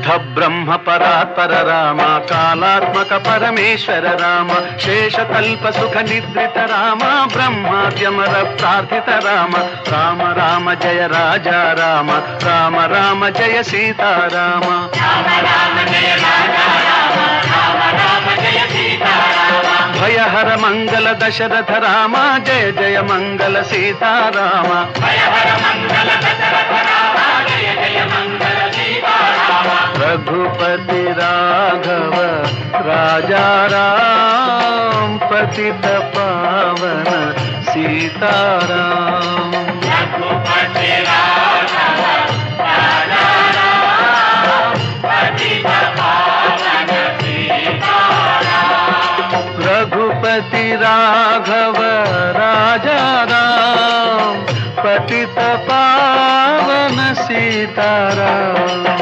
शुद्ध ब्रह्म परात्पर राम कालात्मक परमेश्वर राम शेषकल्प सुख निद्रित राम ब्रह्माद्यमर प्रार्थित राम राम राम जय राजा राम राम राम जय सीता राम राम राम जय राजा राम राम राम जय सीता राम भयहर मंगल दशरथ राम जय जय मंगल सीता राम भयहर मंगल दशरथ राम जय जय मंगल सीता राम रघुपति राघव राजा राम पतित पावन सीताराम रघुपति राघव राजा राम पतित पावन सीताराम रघुपति राघव राजा राम पतित पावन सीताराम।